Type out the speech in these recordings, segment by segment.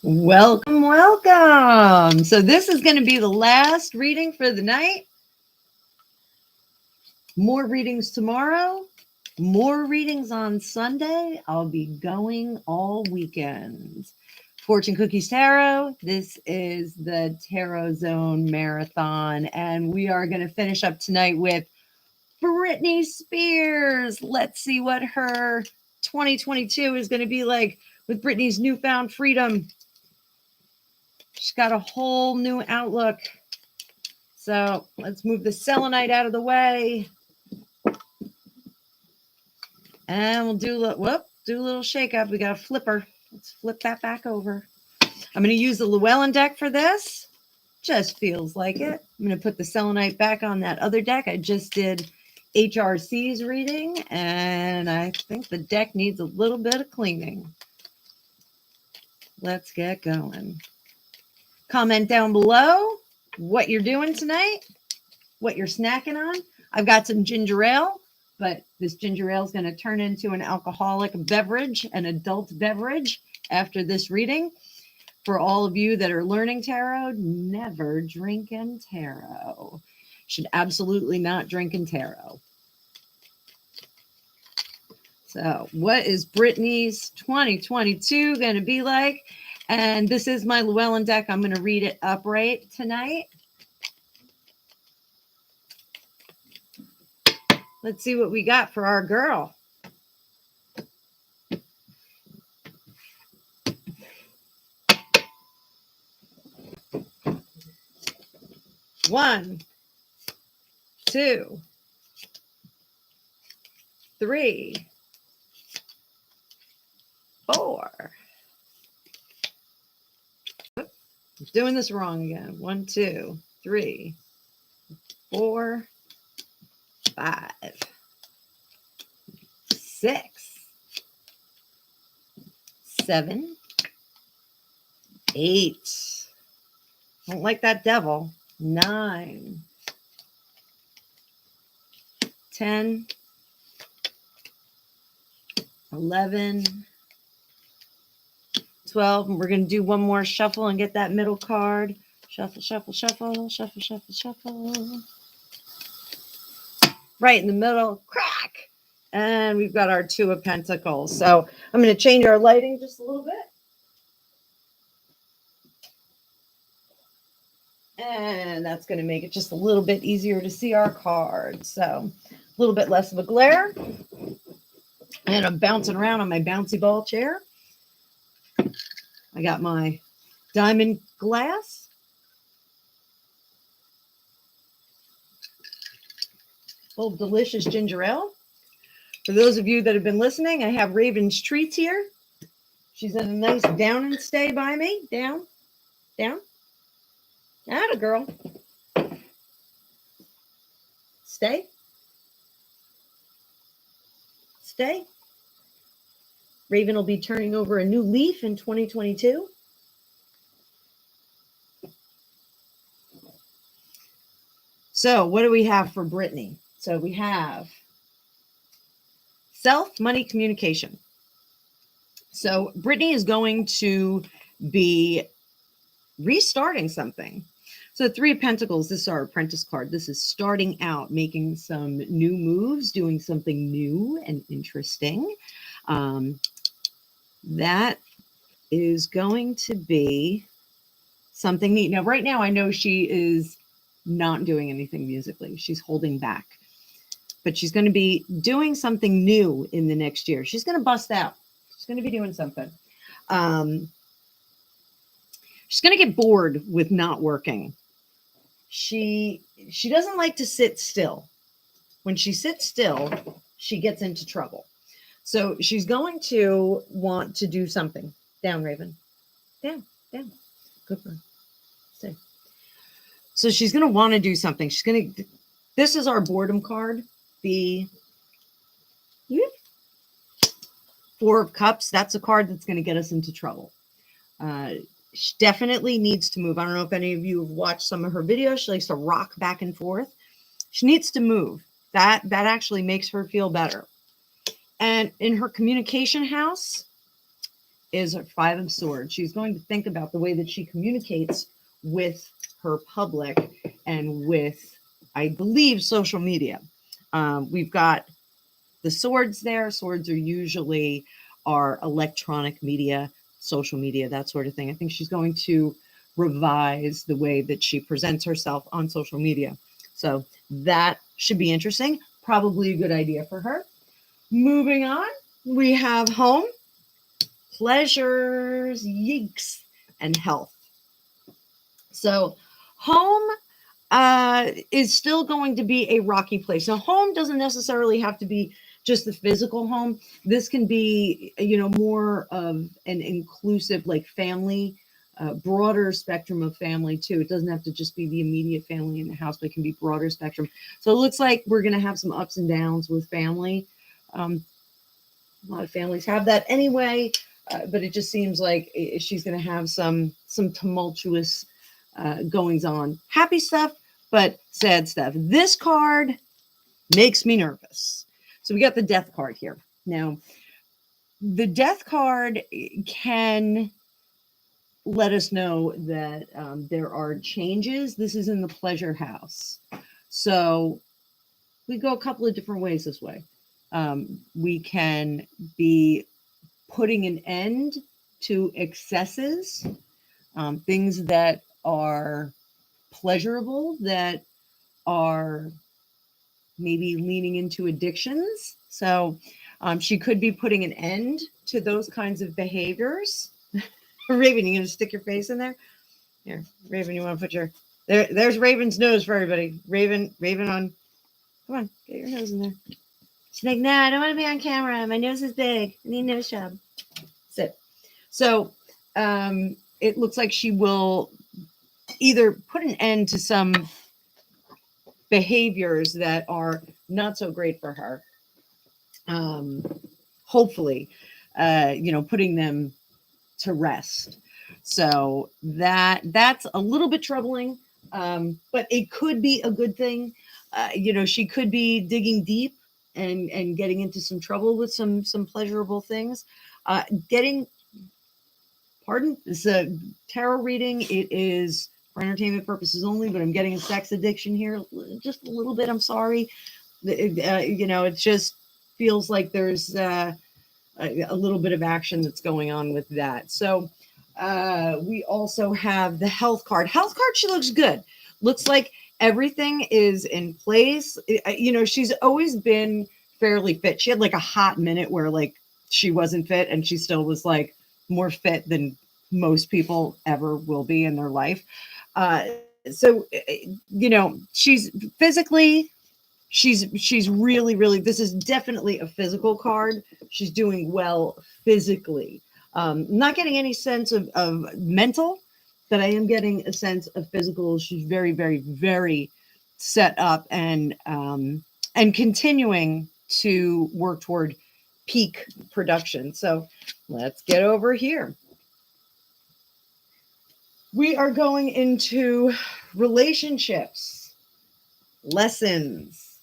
Welcome, welcome. So this is going to be the last reading for the night. More readings tomorrow. More readings on Sunday. I'll be going all weekend. Fortune Cookies Tarot. This is the Tarot Zone Marathon. And we are going to finish up tonight with Britney Spears. Let's see what her 2022 is going to be like with Britney's newfound freedom. She's got a whole new outlook. So let's move the selenite out of the way. And we'll do a little shake up. We got a flipper. Let's flip that back over. I'm going to use the Llewellyn deck for this. Just feels like it. I'm going to put the selenite back on that other deck. I just did HRC's reading, and I think the deck needs a little bit of cleaning. Let's get going. Comment down below what you're doing tonight, what you're snacking on. I've got some ginger ale, but this ginger ale is going to turn into an alcoholic beverage, an adult beverage after this reading. For all of you that are learning tarot, never drink in tarot. Should absolutely not drink in tarot. So what is Britney's 2022 going to be like? And this is my Llewellyn deck. I'm going to read it upright tonight. Let's see what we got for our girl. One, two, three, four. I'm doing this wrong again. 1, 2, 3, 4, 5, 6, 7, 8. Don't like that devil. 9, 10, 11, 12. And we're going to do one more shuffle and get that middle card. Shuffle, shuffle, shuffle, shuffle, shuffle, shuffle. Right in the middle, crack. And we've got our 2 of Pentacles. So I'm going to change our lighting just a little bit. And that's going to make it just a little bit easier to see our cards. So a little bit less of a glare. And I'm bouncing around on my bouncy ball chair. I got my diamond glass. Full of delicious ginger ale. For those of you that have been listening, I have Raven's Treats here. She's in a nice down and stay by me. Down, down. Atta girl. Stay. Stay. Raven will be turning over a new leaf in 2022. So what do we have for Britney? So we have self, money, communication. So Britney is going to be restarting something. So 3 of Pentacles, this is our apprentice card. This is starting out, making some new moves, doing something new and interesting. That is going to be something neat. Now, right now, I know she is not doing anything musically. She's holding back. But she's going to be doing something new in the next year. She's going to bust out. She's going to be doing something. She's going to get bored with not working. She doesn't like to sit still. When she sits still, she gets into trouble. So she's going to want to do something. Down, Raven. Down, down. Good girl. Stay. So she's going to want to do something. She's going to, this is our boredom card. The 4 of Cups. That's a card that's going to get us into trouble. She definitely needs to move. I don't know if any of you have watched some of her videos. She likes to rock back and forth. She needs to move. That actually makes her feel better. And in her communication house, is a Five of Swords. She's going to think about the way that she communicates with her public and with, I believe, social media. We've got the swords there. Swords are usually our electronic media, social media, that sort of thing. I think she's going to revise the way that she presents herself on social media. So that should be interesting. Probably a good idea for her. Moving on, we have home, pleasures, yeeks, and health. So home is still going to be a rocky place. Now, home doesn't necessarily have to be just the physical home. This can be, more of an inclusive, like family, broader spectrum of family too. It doesn't have to just be the immediate family in the house, but it can be broader spectrum. So it looks like we're going to have some ups and downs with family. A lot of families have that anyway, but it just seems like she's going to have some tumultuous goings on. Happy stuff, but sad stuff. This card makes me nervous. So we got the death card here. Now, the death card can let us know that there are changes. This is in the pleasure house. So we go a couple of different ways this way. We can be putting an end to excesses, things that are pleasurable, that are maybe leaning into addictions. So she could be putting an end to those kinds of behaviors. Raven, you going to stick your face in there? Here, Raven, you want to put your... There's Raven's nose for everybody. Raven on... Come on, get your nose in there. She's like, no, I don't want to be on camera. My nose is big. I need a nose job. Sit. So it looks like she will either put an end to some behaviors that are not so great for her. Hopefully, putting them to rest. So that's a little bit troubling, but it could be a good thing. She could be digging deep and getting into some trouble with some pleasurable things. It's a tarot reading. It is for entertainment purposes only, but I'm getting a sex addiction here, just a little bit. I'm sorry. It just feels like there's a little bit of action that's going on with that. So we also have the health card. Health card, she looks good. Looks like everything is in place. She's always been fairly fit. She had like a hot minute where like she wasn't fit, and she still was like more fit than most people ever will be in their life. So she's physically, she's really, this is definitely a physical card. She's doing well physically. Not getting any sense of mental, but I am getting a sense of physical. She's very, very, very set up and continuing to work toward peak production. So let's get over here. We are going into relationships, lessons,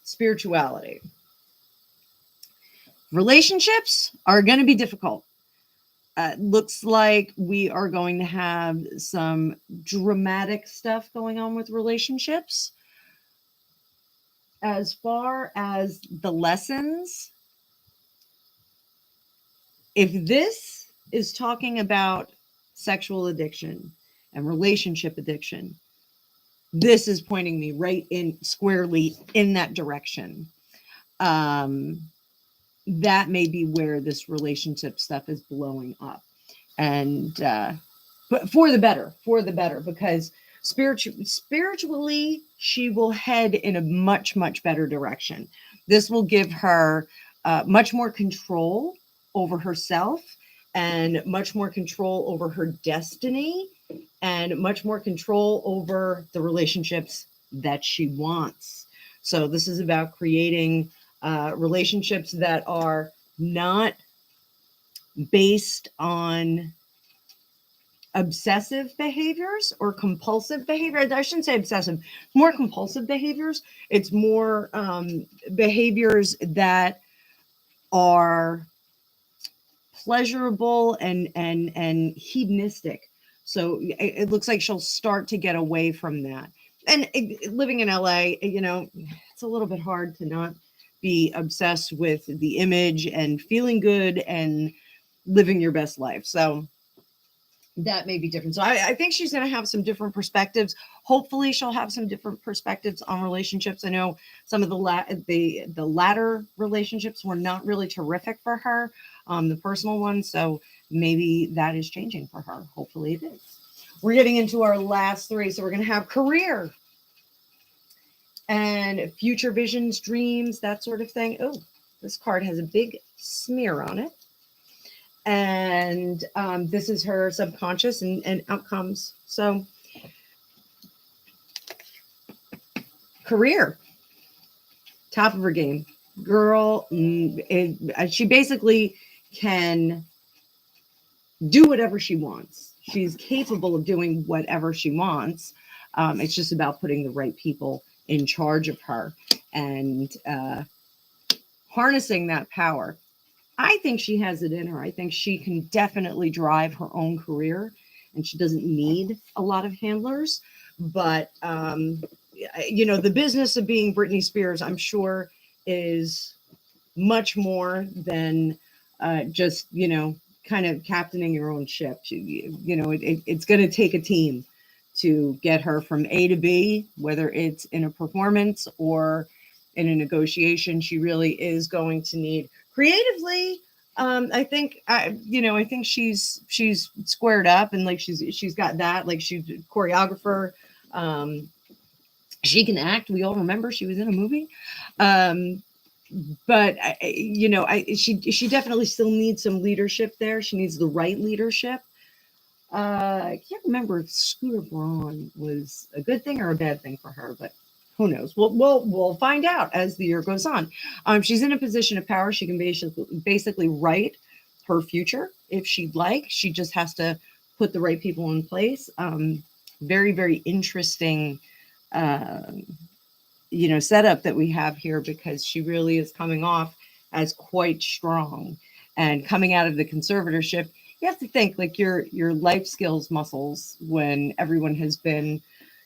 spirituality. Relationships are going to be difficult. Looks like we are going to have some dramatic stuff going on with relationships. As far as the lessons, if this is talking about sexual addiction and relationship addiction, this is pointing me right in squarely in that direction. That may be where this relationship stuff is blowing up, and but for the better, because spiritually she will head in a much, much better direction. This will give her much more control over herself, and much more control over her destiny, and much more control over the relationships that she wants. So this is about creating relationships that are not based on obsessive behaviors or compulsive behavior. I shouldn't say obsessive, more compulsive behaviors. It's more behaviors that are pleasurable and hedonistic. So it looks like she'll start to get away from that. And living in LA, it's a little bit hard to not be obsessed with the image and feeling good and living your best life. So that may be different. So I think she's going to have some different perspectives. Hopefully, she'll have some different perspectives on relationships. I know some of the latter relationships were not really terrific for her, the personal ones. So maybe that is changing for her. Hopefully, it is. We're getting into our last three. So we're going to have career and future visions, dreams, that sort of thing. Oh, this card has a big smear on it. And this is her subconscious and outcomes. So career, top of her game. Girl, she basically can do whatever she wants. She's capable of doing whatever she wants. It's just about putting the right people in charge of her and harnessing that power. I think she has it in her. I think she can definitely drive her own career, and she doesn't need a lot of handlers. But, the business of being Britney Spears, I'm sure, is much more than just, kind of captaining your own ship. It's going to take a team to get her from A to B, whether it's in a performance or in a negotiation. She really is going to need creatively. I think she's squared up, and like she's got that, like she's a choreographer. She can act. We all remember she was in a movie. But she definitely still needs some leadership there. She needs the right leadership. I can't remember if Scooter Braun was a good thing or a bad thing for her, but who knows? We'll find out as the year goes on. She's in a position of power. She can basically write her future if she'd like. She just has to put the right people in place. Very, very interesting, setup that we have here, because she really is coming off as quite strong and coming out of the conservatorship. You have to think like your life skills muscles, when everyone has been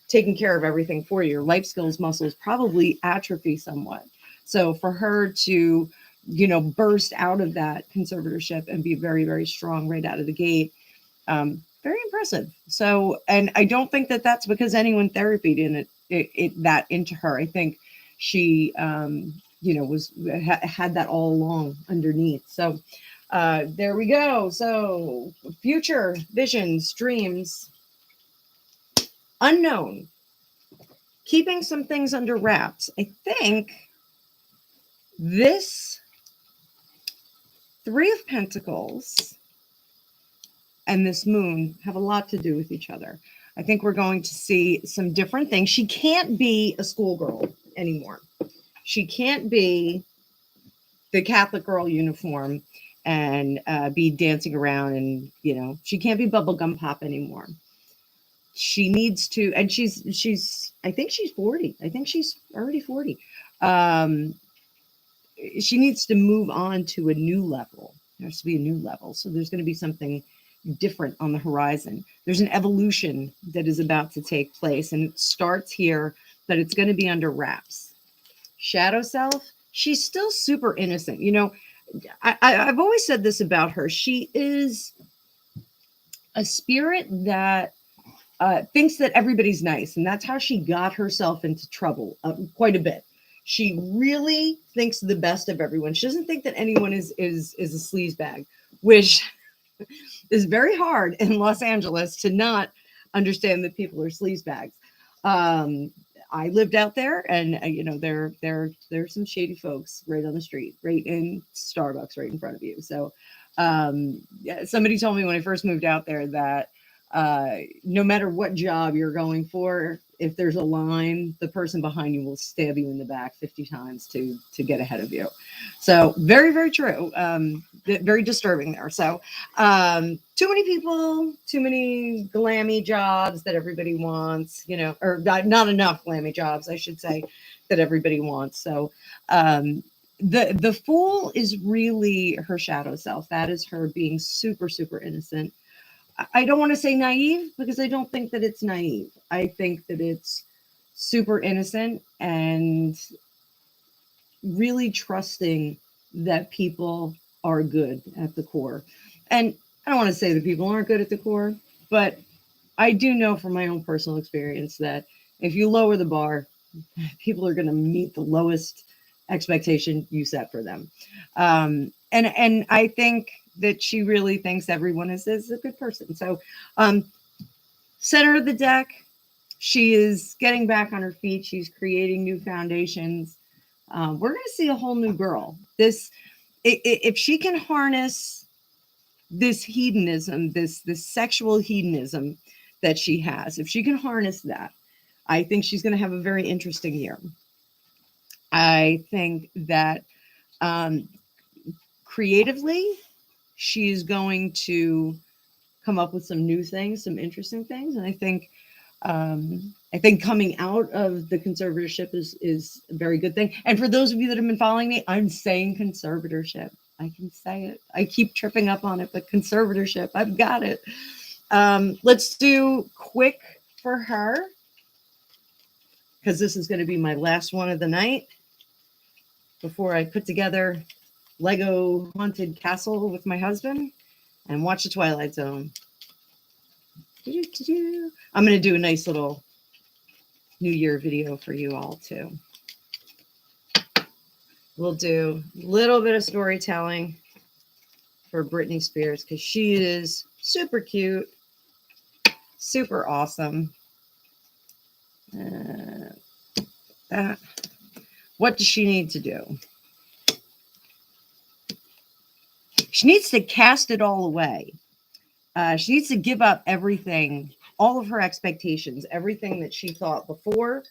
taking care of everything for you, your life skills muscles probably atrophy somewhat. So for her to, burst out of that conservatorship and be very, very strong right out of the gate, very impressive. So, and I don't think that that's because anyone therapied in that into her. I think she, had that all along underneath. So there we go. So future visions, dreams, unknown, keeping some things under wraps. I think this Three of Pentacles and this moon have a lot to do with each other. I think we're going to see some different things. She can't be a schoolgirl anymore. She can't be the Catholic girl uniform and be dancing around, and she can't be bubblegum pop anymore. She needs to, and she's I think she's 40. I think she's already 40. She needs to move on to a new level. There has to be a new level. So there's going to be something different on the horizon. There's an evolution that is about to take place, and it starts here, but it's going to be under wraps. Shadow self, she's still super innocent. I've always said this about her. She is a spirit that thinks that everybody's nice, and that's how she got herself into trouble quite a bit. She really thinks the best of everyone. She doesn't think that anyone is a sleazebag, which is very hard in Los Angeles to not understand that people are sleazebags. I lived out there, and there's some shady folks right on the street, right in Starbucks, right in front of you. So somebody told me when I first moved out there that no matter what job you're going for, if there's a line, the person behind you will stab you in the back 50 times to get ahead of you. So very, very true. Very disturbing there. So too many people, too many glammy jobs that everybody wants, or not enough glammy jobs, I should say, that everybody wants. So The Fool is really her shadow self. That is her being super, super innocent. I don't want to say naive because I don't think that it's naive. I think that it's super innocent and really trusting that people are good at the core. And I don't want to say that people aren't good at the core, but I do know from my own personal experience that if you lower the bar, people are going to meet the lowest expectation you set for them. And I think that she really thinks everyone is a good person. So, center of the deck, she is getting back on her feet. She's creating new foundations. We're going to see a whole new girl. If she can harness this hedonism, this sexual hedonism that she has, if she can harness that, I think she's going to have a very interesting year. I think that creatively, she's going to come up with some new things, some interesting things, and I think coming out of the conservatorship is a very good thing. And for those of you that have been following me, I'm saying conservatorship. I can say it. I keep tripping up on it, but conservatorship, I've got it. Let's do quick for her, because this is going to be my last one of the night before I put together Lego Haunted Castle with my husband and watch the Twilight Zone. I'm going to do a nice little New Year video for you all too. We'll do a little bit of storytelling for Britney Spears because she is super cute, super awesome. What does she need to do? She needs to cast it all away. She needs to give up everything, all of her expectations, everything that she thought before.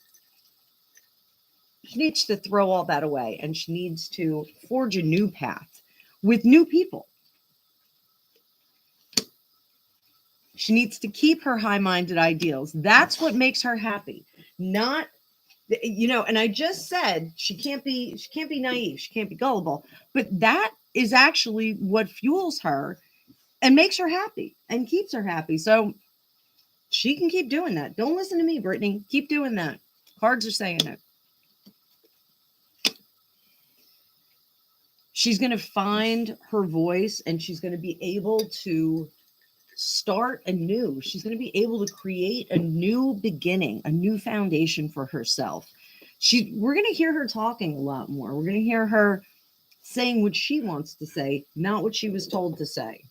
She needs to throw all that away, and she needs to forge a new path with new people. She needs to keep her high-minded ideals. That's what makes her happy. Not, and I just said she can't be naive, she can't be gullible, but that is actually what fuels her and makes her happy and keeps her happy. So she can keep doing that. Don't listen to me, Britney. Keep doing that. Cards are saying it. She's going to find her voice and she's going to be able to start anew. She's going to be able to create a new beginning, a new foundation for herself. We're going to hear her talking a lot more. We're going to hear her saying what she wants to say, not what she was told to say.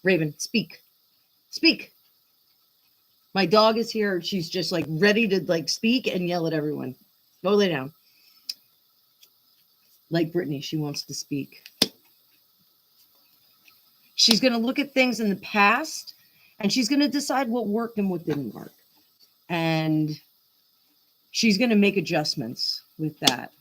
Raven, speak. Speak. My dog is here. She's just like ready to like speak and yell at everyone. Go lay down. Like Britney, she wants to speak. She's going to look at things in the past and she's going to decide what worked and what didn't work. And she's going to make adjustments with that.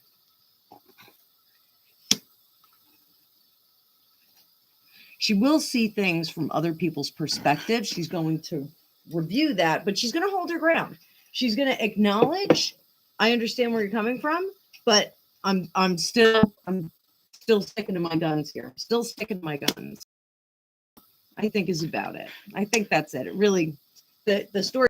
She will see things from other people's perspective. She's going to review that, but she's going to hold her ground. She's going to acknowledge, I understand where you're coming from, but I'm still sticking to my guns here. Still sticking to my guns. I think is about it. I think that's it. It really, the story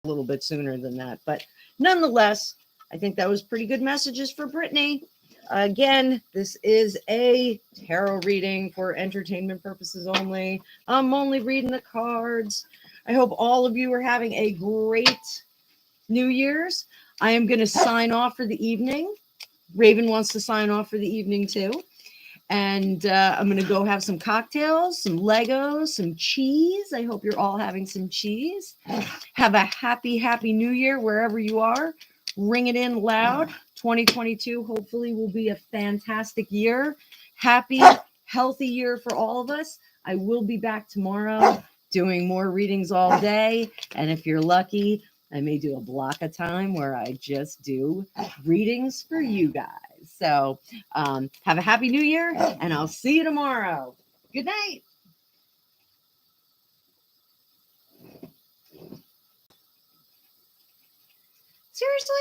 a little bit sooner than that, but nonetheless, I think that was pretty good messages for Britney. Again, this is a tarot reading for entertainment purposes only. I'm only reading the cards. I hope all of you are having a great New Year's. I am going to sign off for the evening. Raven wants to sign off for the evening too. And I'm going to go have some cocktails, some Legos, some cheese. I hope you're all having some cheese. Have a happy, happy New Year wherever you are. Ring it in loud. 2022 hopefully will be a fantastic year. Happy, healthy year for all of us. I will be back tomorrow doing more readings all day. And if you're lucky, I may do a block of time where I just do readings for you guys. So have a happy New Year, and I'll see you tomorrow. Good night. Seriously?